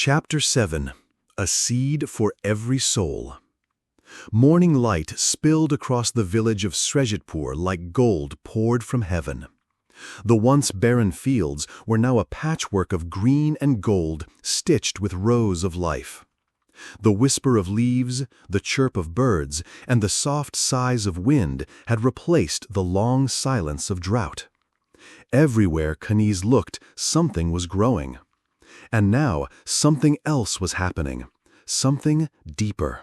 Chapter 7. A Seed for Every Soul. Morning light spilled across the village of Srejitpur like gold poured from heaven. The once barren fields were now a patchwork of green and gold stitched with rows of life. The whisper of leaves, the chirp of birds, and the soft sighs of wind had replaced the long silence of drought. Everywhere Kaniz looked, something was growing. And now something else was happening, something deeper.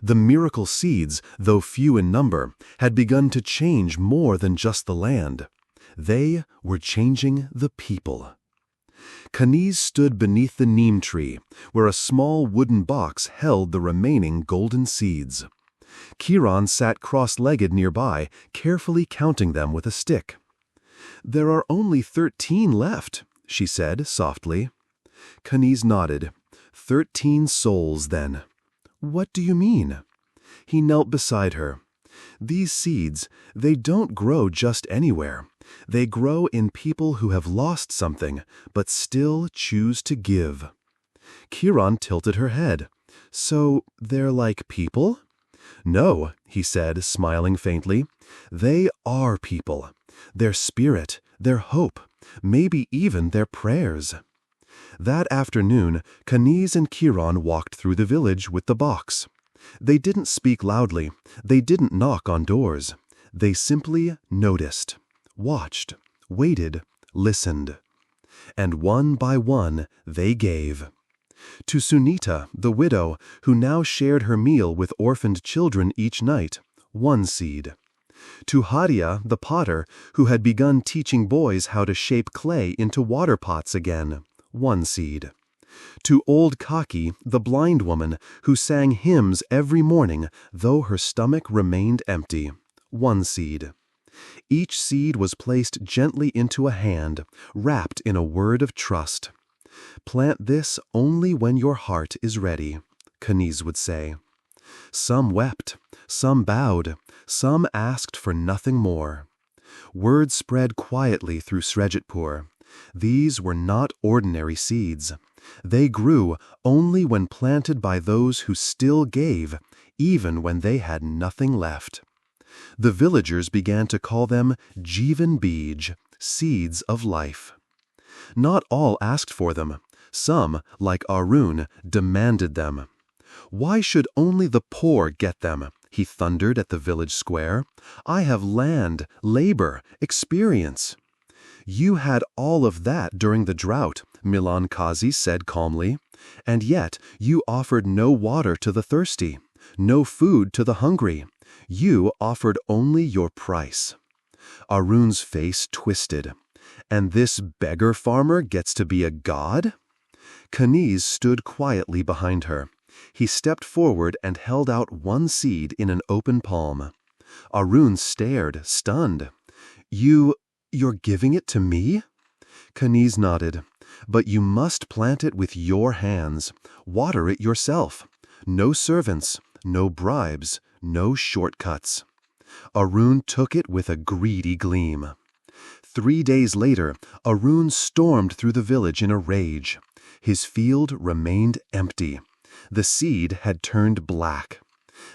The miracle seeds, though few in number, had begun to change more than just the land. They were changing the people. Kaniz stood beneath the neem tree, where a small wooden box held the remaining golden seeds. Kiran sat cross-legged nearby, carefully counting them with a stick. "There are only 13 left," she said softly. Kaniz nodded. 13 souls, then. "What do you mean?" He knelt beside her. "These seeds, they don't grow just anywhere. They grow in people who have lost something, but still choose to give." Kiran tilted her head. "So they're like people?" "No," he said, smiling faintly. "They are people. Their spirit, their hope, maybe even their prayers." That afternoon, Kaniz and Kiran walked through the village with the box. They didn't speak loudly. They didn't knock on doors. They simply noticed, watched, waited, listened. And one by one, they gave. To Sunita, the widow, who now shared her meal with orphaned children each night, 1 seed. To Haria, the potter, who had begun teaching boys how to shape clay into water pots again, 1 seed. To old Kaki, the blind woman, who sang hymns every morning, though her stomach remained empty, 1 seed. Each seed was placed gently into a hand, wrapped in a word of trust. "Plant this only when your heart is ready," Kaniz would say. Some wept, some bowed, some asked for nothing more. Word spread quietly through Srejitpur. These were not ordinary seeds. They grew only when planted by those who still gave, even when they had nothing left. The villagers began to call them Jivan Bij, seeds of life. Not all asked for them. Some, like Arun, demanded them. "Why should only the poor get them?" he thundered at the village square. "I have land, labor, experience." "You had all of that during the drought," Milan Kazi said calmly. "And yet you offered no water to the thirsty, no food to the hungry. You offered only your price." Arun's face twisted. "And this beggar farmer gets to be a god?" Kaniz stood quietly behind her. He stepped forward and held out 1 seed in an open palm. Arun stared, stunned. You're giving it to me?" Kaniz nodded. "But you must plant it with your hands. Water it yourself. No servants, no bribes, no shortcuts." Arun took it with a greedy gleam. 3 days later, Arun stormed through the village in a rage. His field remained empty. The seed had turned black.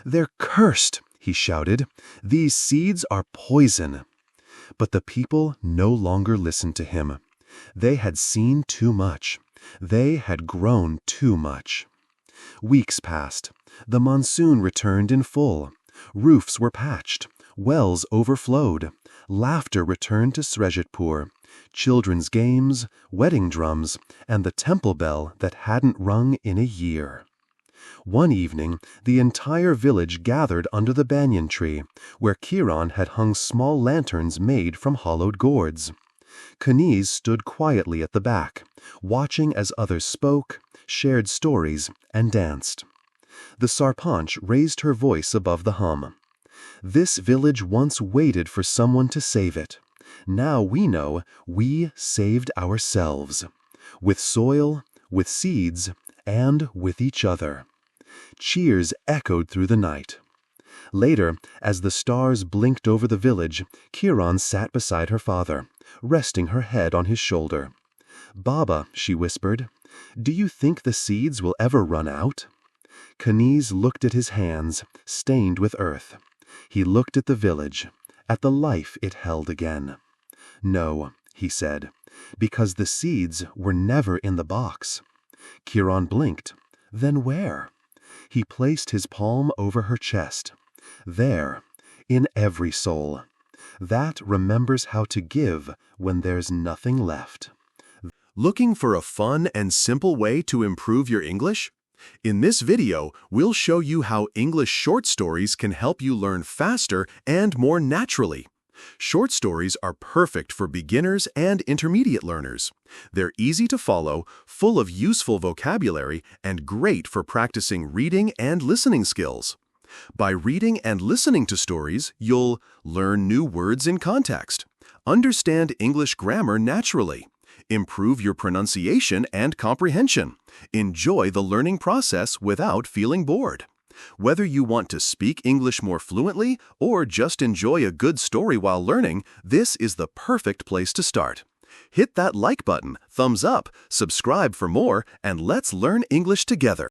"They're cursed," he shouted. "These seeds are poison." But the people no longer listened to him. They had seen too much. They had grown too much. Weeks passed. The monsoon returned in full. Roofs were patched. Wells overflowed. Laughter returned to Srejitpur. Children's games, wedding drums, and the temple bell that hadn't rung in a year. One evening, the entire village gathered under the banyan tree, where Kiran had hung small lanterns made from hollowed gourds. Kaniz stood quietly at the back, watching as others spoke, shared stories, and danced. The Sarpanch raised her voice above the hum. "This village once waited for someone to save it. Now we know we saved ourselves. With soil, with seeds, and with each other." Cheers echoed through the night. Later, as the stars blinked over the village, Kiran sat beside her father, resting her head on his shoulder. "Baba," she whispered, Do you think the seeds will ever run out? Kaniz looked at his hands, stained with earth. He looked at the village, at the life it held again. No, he said, because the seeds were never in the box. Kiran blinked. Then where? He placed his palm over her chest. There, in every soul. That remembers how to give when there's nothing left. Looking for a fun and simple way to improve your English? In this video, we'll show you how English short stories can help you learn faster and more naturally. Short stories are perfect for beginners and intermediate learners. They're easy to follow, full of useful vocabulary, and great for practicing reading and listening skills. By reading and listening to stories, you'll learn new words in context, understand English grammar naturally, improve your pronunciation and comprehension, enjoy the learning process without feeling bored. Whether you want to speak English more fluently or just enjoy a good story while learning, this is the perfect place to start. Hit that like button, thumbs up, subscribe for more, and let's learn English together.